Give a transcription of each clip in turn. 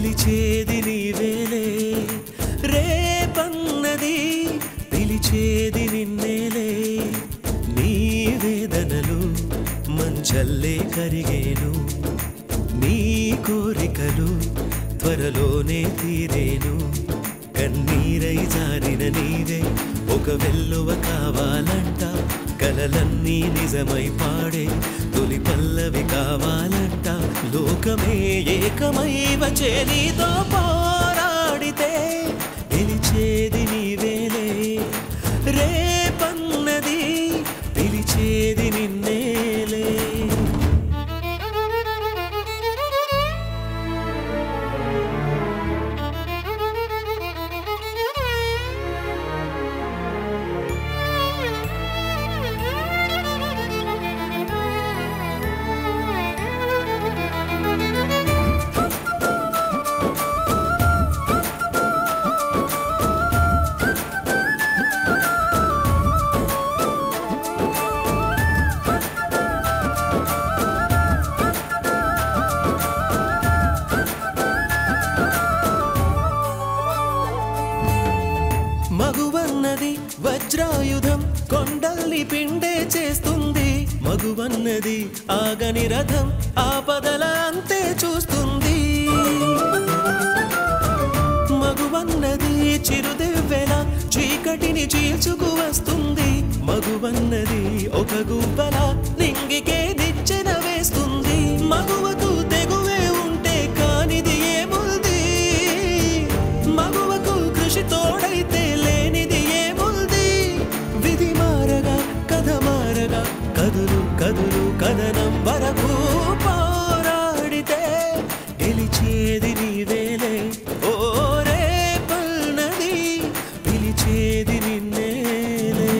గెలిచేది నీవేలే రేపన్నది పిలిచేది నిన్నేలే నీ వేదనలు మంచల్లే కరిగేను నీ కోరికలు త్వరలోనే తీరేను కన్నీరై జారిన నీవే ఒక వెల్లువ కావాలంట కలలన్నీ నిజమై పాడే తొలి పల్లవి కావాలంట లోకమే ఏకమై వచ్చే నీతో పోరాడితే గెలిచేది నీవేలే రేపన్నది పిలిచేది నిన్నేలే మగువన్నది వజ్రాయుధం కొండల్ని పిండే చేస్తుంది మగువన్నది ఆగని రథం ఆపదల అంతే చూస్తుంది మగువన్నది చిరుదివ్వెల చీకటిని చీల్చుకు వస్తుంది మగువన్నది ఒక గువ్వల నింగికే నిచ్చెన వేస్తుంది మగువకు తెగువే ఉంటే కానిది ఏముంది మగువకు కృషి తోడైతే లేనిది ఏముంది విధి మారగా కథ మారగా కదులు కదులు కథనం వరకు పోరాడితే గెలిచేది నీవేలే ఓ రేపన్నది పిలిచేది నిన్నేలే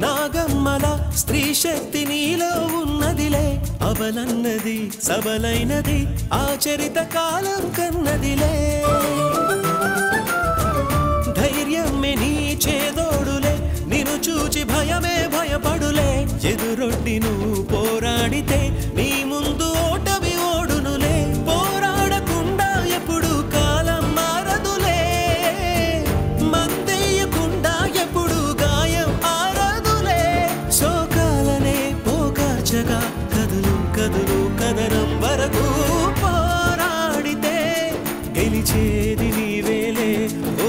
నాగమ్మల స్త్రీ శక్తి నీలో ఉన్నదిలే అవలన్నది సబలైనది ఆచరిత కాలం కన్నదిలే ధైర్యమే నీ చేదోడులే నిన్ను చూచి భయమే భయపడులే ఎదురొడ్డి నువ్వు పోరాడితే నీ ముందు ఓటమి ఓడునులే పోరాడకుండా ఎప్పుడు కాలం మారదులే మందేయకుండా ఎప్పుడు గాయం కదులు కదులు కదనం వరకు పోరాడితే గెలిచేది నీవేలే ఓ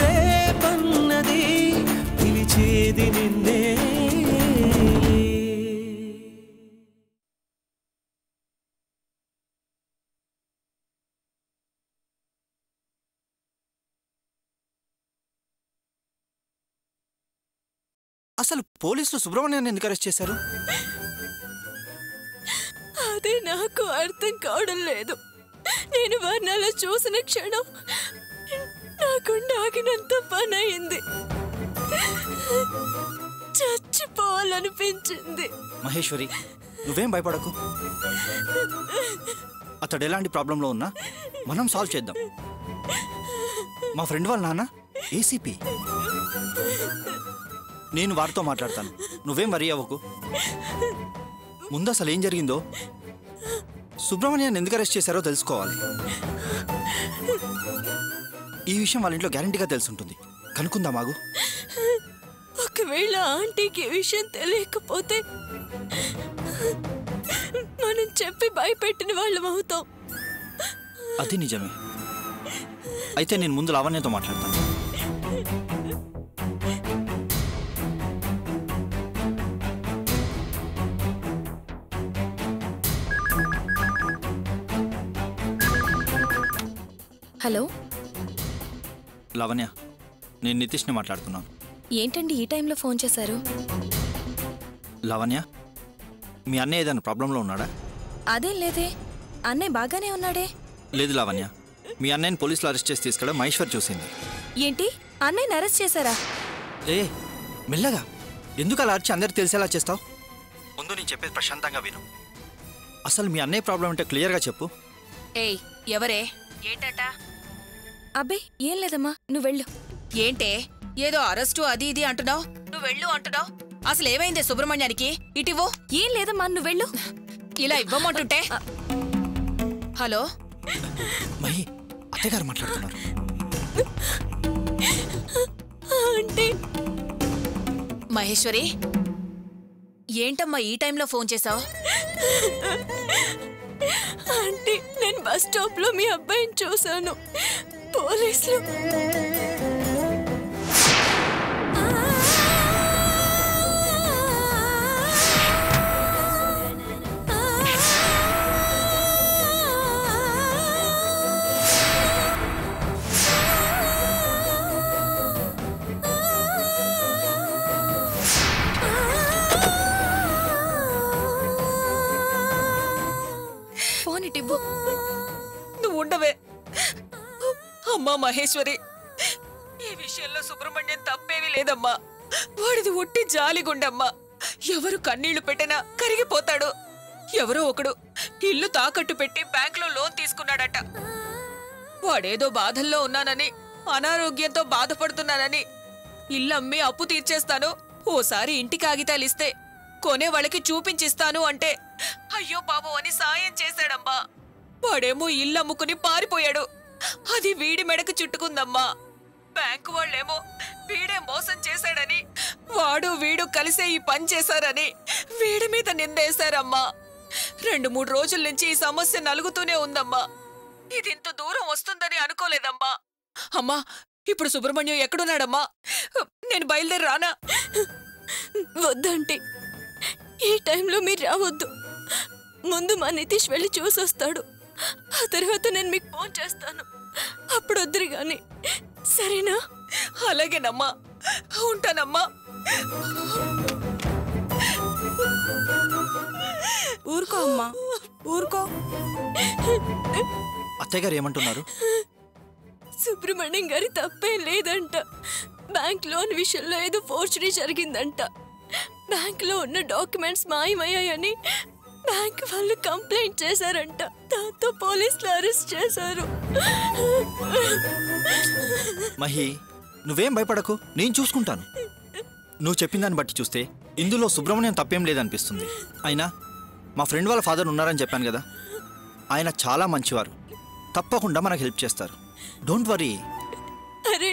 రేపన్నది పిలిచేది నిన్నే అసలు పోలీసులు సుబ్రహ్మణ్యాన్ని ఎందుకు అరెస్ట్ చేశారు? అదే నాకు అర్థం కావడం లేదు. నేను వర్ణాలు చూసిన క్షణం నాకు ఆగినంత పని అయింది. చచ్చిపోవాలనిపించింది. మహేశ్వరి, నువ్వేం భయపడకు. అతడు ఎలాంటి ప్రాబ్లంలో ఉన్నా మనం సాల్వ్ చేద్దాం. మా ఫ్రెండ్ వాళ్ళ నాన్న ఏసీపీ. నేను వారితో మాట్లాడతాను. నువ్వేం వరీ అవ్వకు. ముందు అసలు ఏం జరిగిందో, సుబ్రహ్మణ్యాన్ని ఎందుకు అరెస్ట్ చేశారో తెలుసుకోవాలి. ఈ విషయం వాళ్ళ ఇంట్లో గ్యారంటీగా తెలుసుంటుంది. కనుక్కుందాం ఆగు. ఒకవేళ ఆంటీకి ఈ విషయం తెలియకపోతే మనం చెప్పి భయపెట్టిన వాళ్ళం అవుతాం. అది నిజమే. అయితే నేను ముందు లావణ్యతో మాట్లాడతాను. హలో లావణ్య, నేను నితీష్ని మాట్లాడుతున్నాను. ఏంటండి ఈ టైంలో ఫోన్ చేశారు? లావణ్య, మీ అన్నయ్య ఏదైనా ప్రాబ్లంలో ఉన్నాడా? అదేం లేదే, అన్నయ్య బాగానే ఉన్నాడే. లేదు లావణ్య, మీ అన్నయ్యని పోలీసులు అరెస్ట్ చేసి తీసుకెళ్ళడం మహేశ్వర్ చూసింది. ఏంటి, అన్నయ్యని అరెస్ట్ చేశారా? ఏ మెల్లగా, ఎందుకు అలా అరిచి అందరికి తెలిసేలా చేస్తావు? ముందు నేను చెప్పేది ప్రశాంతంగా విను. అసలు మీ అన్నయ్య ప్రాబ్లం అంటే క్లియర్గా చెప్పు. ఏయ్, ఎవరే? ఏంటట? అబ్బే ఏం లేదమ్మా, నువ్వు వెళ్ళు. ఏంటే ఏదో అరెస్టు అది ఇది అంటున్నావు? నువ్వు వెళ్ళు అంటున్నావు. అసలు ఏమైందే సుబ్రహ్మణ్యానికి? ఇటివో. ఏం లేదమ్మా, నువ్వు వెళ్ళు. ఇలా ఇవ్వమంటుంటే. హలో మహి, అత్తగారు మాట్లాడుతున్నారు. అంటే మహేశ్వరి, ఏంటమ్మా ఈ టైంలో ఫోన్ చేసావు? అంటే నేను బస్ స్టాప్ లో మీ అబ్బాయిని చూశాను. పోలీసులు ఫోన్ ఇటివ్వు. నువ్వు ఉండవే. అమ్మా మహేశ్వరి, ఈ విషయంలో సుబ్రహ్మణ్యం తప్పేమీ లేదమ్మా. వాడిది ఒట్టి జాలిగుండమ్మా. ఎవరు కన్నీళ్లు పెట్టినా కరిగిపోతాడు. ఎవరో ఒకడు ఇల్లు తాకట్టు పెట్టి బ్యాంకులో లోన్ తీసుకున్నాడట. వాడేదో బాధల్లో ఉన్నానని, అనారోగ్యంతో బాధపడుతున్నానని ఇల్లు అమ్మి అప్పు తీర్చేస్తాను, ఓసారి ఇంటి కాగితాలు ఇస్తే కొనే వాళ్ళకి చూపించిస్తాను అంటే అయ్యో పాపం అని సాయం చేశాడమ్మా. వాడేమో ఇల్లు అమ్ముకుని పారిపోయాడు. అది వీడి మెడకు చుట్టుకుందమ్మా. బ్యాంకు వాళ్ళేమో వీడే మోసం చేశాడని, వాడు వీడు కలిసే ఈ పని చేశారని వీడి మీద నిందేశారమ్మా. 2-3 రోజుల నుంచి ఈ సమస్య నలుగుతూనే ఉందమ్మా. ఇది ఇంత దూరం వస్తుందని అనుకోలేదమ్మా. అమ్మా, ఇప్పుడు సుబ్రహ్మణ్యం ఎక్కడున్నాడమ్మా? నేను బయలుదేరి రానా? వద్దంటే ఈ టైంలో మీరు రావద్దు. ముందు మా నితీష్ వెళ్ళి చూసొస్తాడు. ఆ తర్వాత నేను మీకు ఫోన్ చేస్తాను. అప్పుడు వద్దురు గాని, సరేనా? అలాగేనమ్మా, ఉంటానమ్మా. ఊరుకో అమ్మా, ఊరుకో. అత్తయ్య గారు ఏమంటున్నారు? సుబ్రహ్మణ్యం గారి తప్పేం లేదంట. బ్యాంక్ లోన్ విషయంలో ఏదో ఫోర్జరీ జరిగిందంట. బ్యాంక్ లో ఉన్న డాక్యుమెంట్స్ మాయమయ్యాయని బ్యాంక్ వాళ్ళు కంప్లైంట్ చేశారంట. దాంతో పోలీసులు అరెస్ట్ చేశారు. మహి, నువ్వేం భయపడకు, నేను చూసుకుంటాను. నువ్వు చెప్పిన దాన్ని బట్టి చూస్తే ఇందులో సుబ్రహ్మణ్యం తప్పేం లేదనిపిస్తుంది. అయినా మా ఫ్రెండ్ వాళ్ళ ఫాదర్ ఉన్నారని చెప్పాను కదా, ఆయన చాలా మంచివారు. తప్పకుండా మనకు హెల్ప్ చేస్తారు. Don't worry. అరే,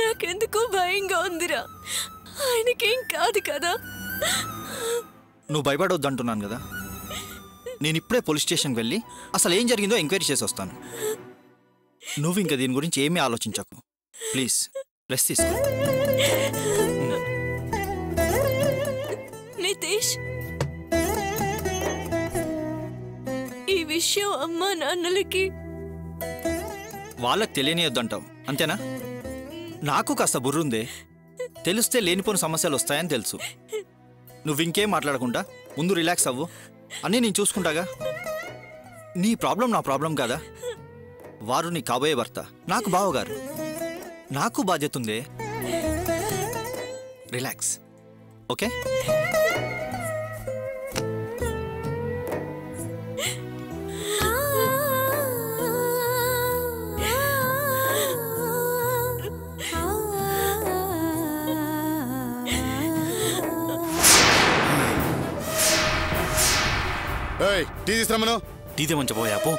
నాకెందుకో భయంగా ఉందిరా. ఆయనకేం కాదు కదా. నువ్వు భయపడవద్దు అంటున్నాను కదా. నేను ఇప్పుడే పోలీస్ స్టేషన్కి వెళ్ళి అసలు ఏం జరిగిందో ఎంక్వైరీ చేసి వస్తాను. నువ్వు ఇంకా దీని గురించి ఏమీ ఆలోచించకు. ప్లీజ్ రెస్ట్ తీసుకో. నితీష్, ఈ విషయం అమ్మా నాన్నలకి వాళ్ళకి తెలియనియొద్దంటావు అంతేనా? నాకు కాస్త బుర్రుందే. తెలిస్తే లేనిపోని సమస్యలు వస్తాయని తెలుసు. నువ్వు ఇంకేం మాట్లాడకుండా ముందు రిలాక్స్ అవ్వు. అన్నీ నేను చూసుకుంటాగా. నీ ప్రాబ్లం నా ప్రాబ్లం కాదా? వారు నీ కాబోయే భర్త, నాకు బావగారు. నాకు బాధ్యత ఉందే. Relax, okay? టీ తీసుకురమ్మను. టీదే మంచి పోయా పో.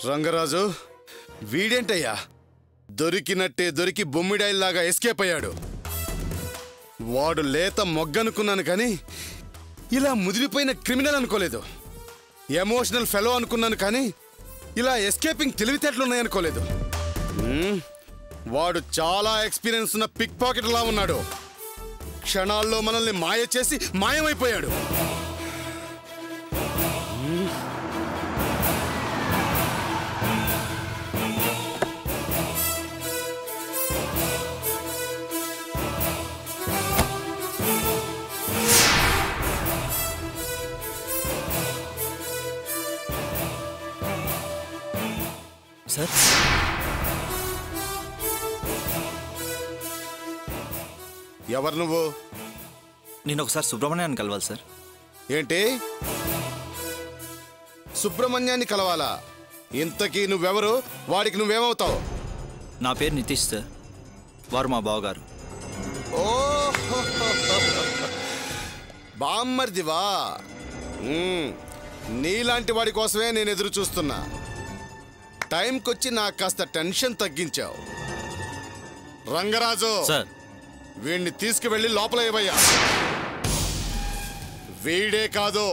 రంగరాజు, వీడేంటయ్యా దొరికినట్టే దొరికి బొమ్మిడాయిల్లాగా ఎస్కేప్ అయ్యాడు. వాడు లేత మొగ్గనుకున్నాను కానీ ఇలా ముదిరిపోయిన క్రిమినల్ అనుకోలేదు. ఎమోషనల్ ఫెలో అనుకున్నాను కానీ ఇలా ఎస్కేపింగ్ తెలివితేటలున్నాయనుకోలేదు. వాడు చాలా ఎక్స్పీరియన్స్ ఉన్న పిక్ పాకెట్ లా ఉన్నాడు. క్షణాల్లో మనల్ని మాయ చేసి మాయమైపోయాడు. ఎవరు నువ్వు? నేను ఒకసారి సుబ్రహ్మణ్యాన్ని కలవాలి సార్. ఏంటి సుబ్రహ్మణ్యాన్ని కలవాలా? ఇంతకీ నువ్వెవరు? వాడికి నువ్వేమవుతావు? నా పేరు నితీష్ సార్. వారు మా బావగారు. ఓ బామ్మర్దివా? నీలాంటి వాడి కోసమే నేను ఎదురు చూస్తున్నా. టైంకొచ్చి నాకు కాస్త టెన్షన్ తగ్గించావు. రంగరాజు సార్, వీడిని తీసుకువెళ్ళి లోపల ఏవయ్యా. వీడే కాదు,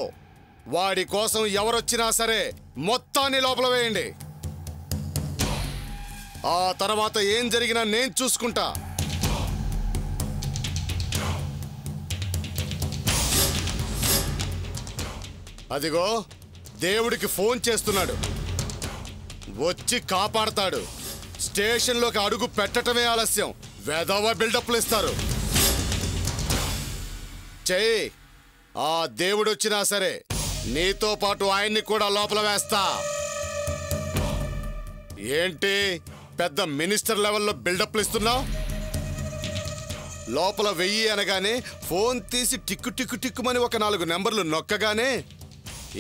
వాడి కోసం ఎవరొచ్చినా సరే మొత్తాన్ని లోపల వేయండి. ఆ తర్వాత ఏం జరిగినా నేను చూసుకుంటా. అదిగో దేవుడికి ఫోన్ చేస్తున్నాడు, వచ్చి కాపాడతాడు. స్టేషన్లోకి అడుగు పెట్టటమే ఆలస్యం, వెధవ బిల్డప్లు ఇస్తారు. చెయ్యి. ఆ దేవుడు వచ్చినా సరే నీతో పాటు ఆయన్ని కూడా లోపల వేస్తా. ఏంటి పెద్ద మినిస్టర్ లెవెల్లో బిల్డప్లు ఇస్తున్నావు? లోపల వెయ్యి అనగానే ఫోన్ తీసి టిక్కు టిక్కు టిక్కుమని ఒక 4 నెంబర్లు నొక్కగానే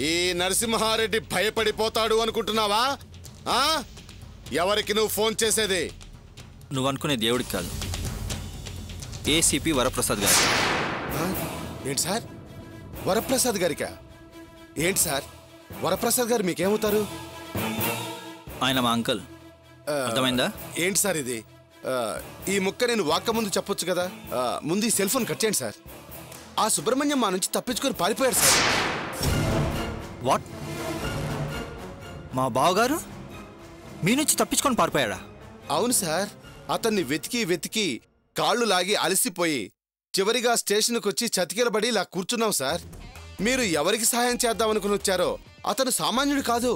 ఈ నరసింహారెడ్డి భయపడిపోతాడు అనుకుంటున్నావా? ఎవరికి నువ్వు ఫోన్ చేసేది? నువ్వు అనుకునే దేవుడికి కాదు, ఏసీపీ వరప్రసాద్ గారు. ఏంటి సార్, వరప్రసాద్ గారికా? ఏంటి సార్, వరప్రసాద్ గారు మీకేమవుతారు? ఆయన మా అంకుల్. అర్థమైందా? ఏంటి సార్ ఇది? ఈ ముక్క నేను వాక్క ముందు చెప్పొచ్చు కదా. ముందు ఈ సెల్ ఫోన్ కట్ చేయండి సార్. ఆ సుబ్రహ్మణ్యం మా నుంచి తప్పించుకొని పారిపోయాడు సార్. వాట్? మా బావగారు మీ నుంచి తప్పించుకొని పారిపోయాడా? అవును సార్, అతన్ని వెతికి వెతికి కాళ్ళు లాగి అలసిపోయి చివరిగా స్టేషన్కి వచ్చి చతికిలబడి ఇలా కూర్చున్నాం సార్. మీరు ఎవరికి సహాయం చేద్దామనుకుని వచ్చారో అతను సామాన్యుడు కాదు.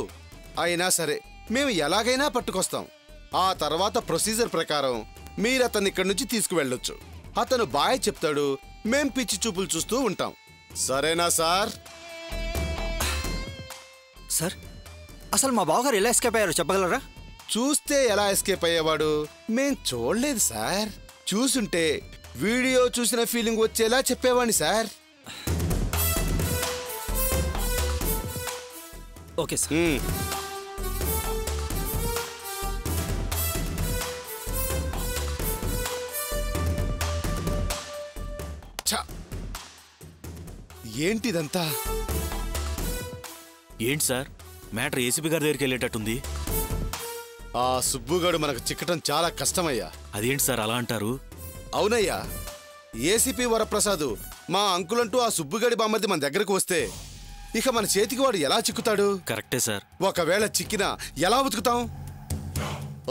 అయినా సరే మేము ఎలాగైనా పట్టుకొస్తాం. ఆ తర్వాత ప్రొసీజర్ ప్రకారం మీరు అతన్ని ఇక్కడి నుంచి తీసుకువెళ్ళొచ్చు. అతను బాయ్ చెప్తాడు, మేం పిచ్చి చూపులు చూస్తూ ఉంటాం. సరేనా సార్? సార్, అసలు మా బావగారు ఎలా ఎస్కేప్ అయ్యారో చెప్పగలరా? చూస్తే ఎలా ఎస్కేప్ అయ్యేవాడు? మేం చూడలేదు సార్. చూసుంటే వీడియో చూసిన ఫీలింగ్ వచ్చేలా చెప్పేవాడిని సార్. Okay sir. ఏంటిదంతా? ఏంటి సార్, మ్యాటర్ ఏసీపీ గారి దగ్గరికి వెళ్ళేటట్టుంది. ఆ సుబ్బుగాడు మనకు చిక్కటం చాలా కష్టమయ్యా. అదేంటి సార్ అలా అంటారు? అవునయ్యా, ఏసీపీ వరప్రసాద్ మా అంకులంటూ ఆ సుబ్బుగాడి బామ్మర్ది మన దగ్గరకు వస్తే ఇక మన చేతికి వాడు ఎలా చిక్కుతాడు? కరెక్టే సార్. ఒకవేళ చిక్కినా ఎలా ఉతుకుతాం?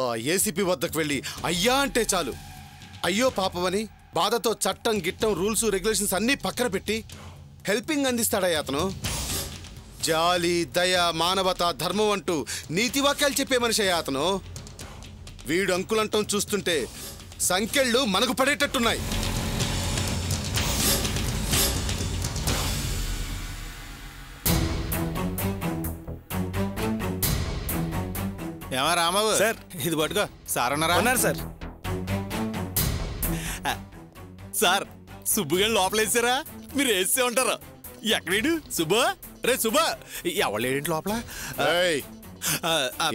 ఆ ఏసీపీ వద్దకు వెళ్ళి అయ్యా అంటే చాలు అయ్యో పాపమని బాధతో చట్టం గిట్టం రూల్స్ రెగ్యులేషన్స్ అన్నీ పక్కన పెట్టి హెల్పింగ్ అందిస్తాడయ్యా అతను. జాలి, దయ, మానవత, ధర్మం అంటూ నీతి వాక్యాలు చెప్పే మనిషి అయ్యా అతను. వీడు అంకులంటం చూస్తుంటే సంఖ్యళ్ళు మనకు పడేటట్టున్నాయి. ఏమా రాంబాబు సార్, ఇది పట్టుకో. సార్ ఉన్నారా? ఉన్నారు సార్. సార్, సుబ్బుగాని లోపలేసారా? మీరు వేస్తే ఉంటారు. ఎక్కడేడు సుబ్బు? రే సుబ్బు, ఎవరు లేడేంటి లోపల? ఏయ్,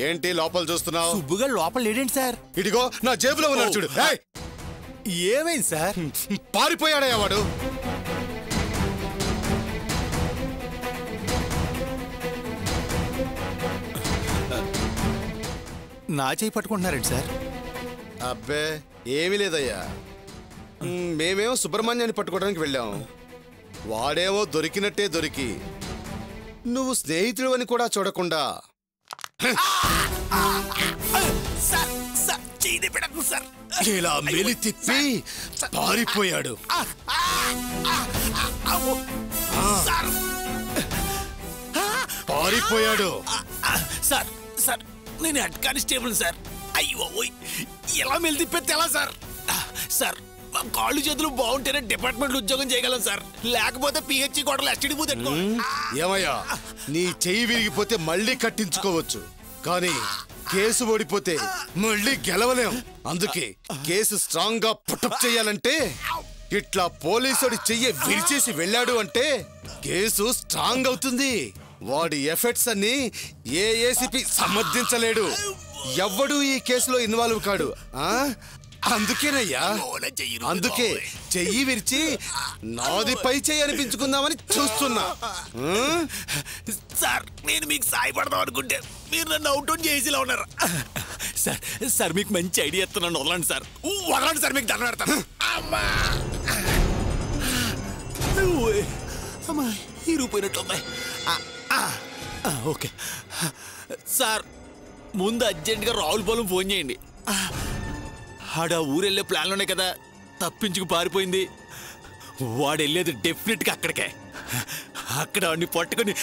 ఏంటి లోపల చూస్తున్నావు? సుబ్బుగా లోపల లేడేంటి సార్? ఇదిగో నా జేబులో ఉన్నాడు చూడు. ఏయ్, ఏమైంది సార్? పారిపోయాడయ్యా వాడు. నా చేయి పట్టుకుంటున్నారండి సార్? అబ్బే ఏమీ లేదయ్యా, మేమేమో సుబ్రహ్మణ్యాన్ని పట్టుకోవడానికి వెళ్ళాం. వాడేమో దొరికినట్టే దొరికి నువ్వు స్నేహితుడు అని కూడా చూడకుండా ఇలా మెలి తిప్పి పారిపోయాడు. పారిపోయాడు. సార్ సార్, నేను హెడ్ కానిస్టేబుల్ సార్. అయ్యో ఎలా మెలి తిప్పేస్తే ఎలా సార్? సార్, కాళ్ళు చేతులు బాగుంటేనే డిపార్ట్మెంట్ ఉద్యోగం చేయగలం సార్, లేకపోతే పిహెచ్సి కోటలు ఎస్టీడీ బూత్. ఏమయ్యా, నీ చెయ్యి విరిగిపోతే మళ్ళీ కట్టించుకోవచ్చు, కానీ కేసు ఓడిపోతే మళ్ళీ గెలవలేం. అందుకే కేసు స్ట్రాంగ్ గా పుట్టప్ చేయాలంటే ఇట్లా పోలీసుడి చెయ్యి విరిచేసి వెళ్ళాడు అంటే కేసు స్ట్రాంగ్ అవుతుంది. వాడి ఎఫెక్ట్స్ అన్ని ఏ ఏసీపీ సమర్థించలేడు. ఎవ్వడూ ఈ కేసులో ఇన్వాల్వ్ కాడు. అందుకేనయ్యా, అందుకే చెయ్యి విరిచి నాది పై చెయ్యి అనిపించుకుందామని చూస్తున్నా. సార్ నేను మీకు సాయపడదాం అనుకుంటే మీరు నన్ను అవుట్ చేసేలా ఉన్నారు. సార్ సార్ మీకు మంచి ఐడియా ఇస్తున్నాను, వదలండి సార్, వదలండి సార్, మీకు దండం పెడతాను. అమ్మా అమ్మా ఇరిగిపోయినట్లున్నాయి. ఓకే సార్, ముందు అర్జెంటుగా రావులపాలెం ఫోన్ చేయండి. ఆడ ఊరెళ్ళే ప్లాన్లోనే కదా తప్పించుకు పారిపోయింది. వాడు వెళ్ళేది డెఫినెట్గా అక్కడికే. అక్కడ వాడిని పట్టుకొని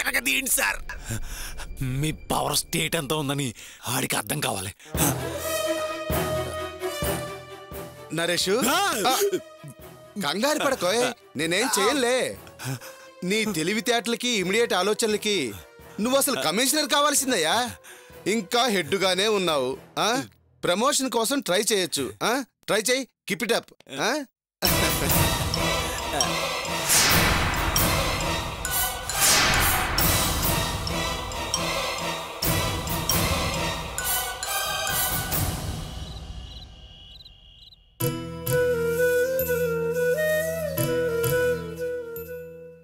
ఎరగదీయండి సార్. మీ పవర్ స్టేట్ ఎంత ఉందని ఆడికి అర్థం కావాలి. నరేష్, కంగారు పడకోయ్, నేనేం చేయలే. నీ తెలివితేటలకి ఇమిడియట్ ఆలోచనలకి నువ్వు అసలు కమిషనర్ కావాల్సిందయ్యా. ఇంకా హెడ్గానే ఉన్నావు. ప్రమోషన్ కోసం ట్రై చేయొచ్చు. ట్రై చేయి, కీప్ ఇట్ అప్.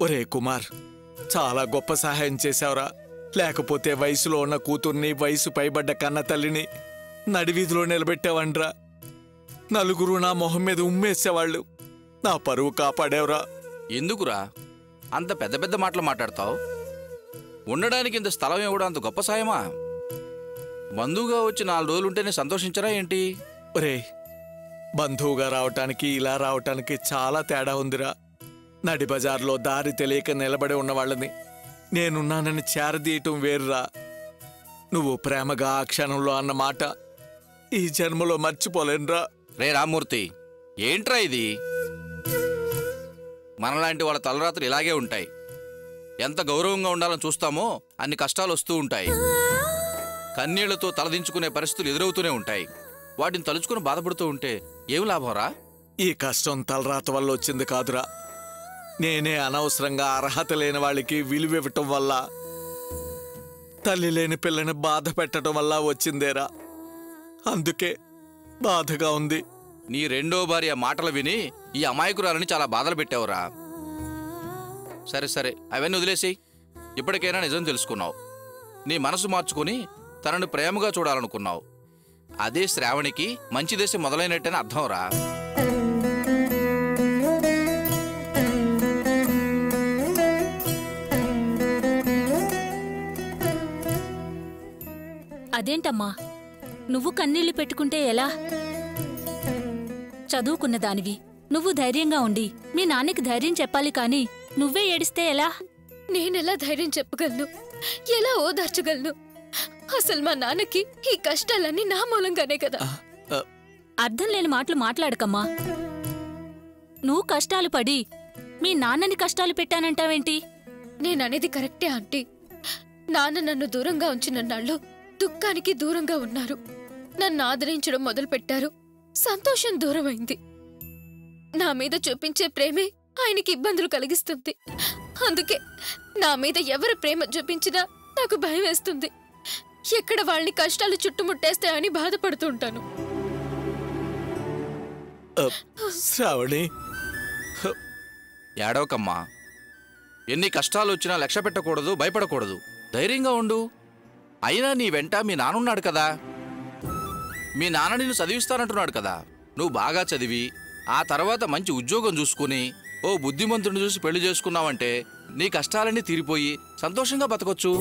ఒరే కుమార్, చాలా గొప్ప సహాయం చేశావురా. లేకపోతే వయసులో ఉన్న కూతుర్ని, వయసు పైబడ్డ కన్న తల్లిని నడివీధిలో నిలబెట్టావండ్రా. నలుగురు నా మొహం మీద ఉమ్మేసేవాళ్ళు. నా పరువు కాపాడేవరా. ఎందుకురా అంత పెద్ద పెద్ద మాటలు మాట్లాడతావు? ఉండడానికి ఇంత స్థలం ఇవ్వడం అంత గొప్ప సాయమా? బంధువుగా వచ్చి 4 రోజులుంటేనే సంతోషించరా ఏంటి? ఒరే, బంధువుగా రావటానికి ఇలా రావటానికి చాలా తేడా ఉందిరా. నడి బజార్లో దారి తెలియక నిలబడి ఉన్నవాళ్ళని నేనున్నానని చేరదీయటం వేరురా. నువ్వు ప్రేమగా ఆ క్షణంలో అన్న మాట ఈ జన్మలో మర్చిపోలేనురా. రే రామ్మూర్తి, ఏంట్రా ఇది? మనలాంటి వాళ్ళ తలరాత్రులు ఇలాగే ఉంటాయి. ఎంత గౌరవంగా ఉండాలని చూస్తామో అన్ని కష్టాలు వస్తూ ఉంటాయి. కన్నీళ్లతో తలదించుకునే పరిస్థితులు ఎదురవుతూనే ఉంటాయి. వాటిని తలుచుకుని బాధపడుతూ ఉంటే ఏం లాభంరా? ఈ కష్టం తలరాత వల్ల వచ్చింది కాదురా. నేనే అనవసరంగా అర్హత లేని వాళ్ళకి విలువివ్వటం వల్ల, తల్లి లేని పిల్లని బాధ పెట్టడం వల్ల వచ్చిందేరా. అందుకే బాధగా ఉంది. నీ రెండో భార్య మాటలు విని ఈ అమాయకురాలని చాలా బాధలు పెట్టావురా. సరే సరే, అవన్నీ వదిలేసి ఇప్పటికైనా నిజం తెలుసుకున్నావు. నీ మనసు మార్చుకుని తనను ప్రేమగా చూడాలనుకున్నావు. అదే శ్రావణికి మంచి దేశం మొదలైనట్టని అర్థంరా. అదేంటమ్మా, నువ్వు కన్నీళ్లు పెట్టుకుంటే ఎలా? చదువుకున్న దానివి, నువ్వు ధైర్యంగా ఉండి మీ నాన్నకి ధైర్యం చెప్పాలి కాని నువ్వే ఏడిస్తే ఎలా? నేనెలా ధైర్యం చెప్పగలను? ఎలా ఓదార్చగలను? అసలు మా నాన్నకి ఈ కష్టాలన్నీ నా మూలంగానే కదా. అర్థం లేని మాటలు మాట్లాడకమ్మా. నువ్వు కష్టాలు పడి మీ నాన్నని కష్టాలు పెట్టానంటావేంటి? నేననేది కరెక్టే ఆంటీ. నాన్న నన్ను దూరంగా ఉంచిన నాళ్ళు దుఃఖానికి దూరంగా ఉన్నారు. నన్ను ఆదరించడం మొదలుపెట్టారు. సంతోషం దూరమైంది. నా మీద చూపించే ప్రేమే ఆయనకి ఇబ్బందులు కలిగిస్తుంది. అందుకే నా మీద ఎవరు ప్రేమ చూపించినా నాకు భయం వేస్తుంది. ఎక్కడ వాళ్ళని కష్టాలు చుట్టుముట్టేస్తాయని బాధపడుతూ ఉంటాను. శ్రావణి, ఏడవకమ్మా. ఎన్ని కష్టాలు వచ్చినా లక్ష్య పెట్టకూడదు, భయపడకూడదు. ధైర్యంగా ఉండు. అయినా నీ వెంట మీ నాన్నున్నాడు కదా. మీ నాన్న నిన్ను చదివిస్తానంటున్నాడు కదా. నువ్వు బాగా చదివి ఆ తర్వాత మంచి ఉద్యోగం చూసుకుని ఓ బుద్ధిమంతుడిని చూసి పెళ్లి చేసుకున్నావంటే నీ కష్టాలన్నీ తీరిపోయి సంతోషంగా బతకొచ్చు.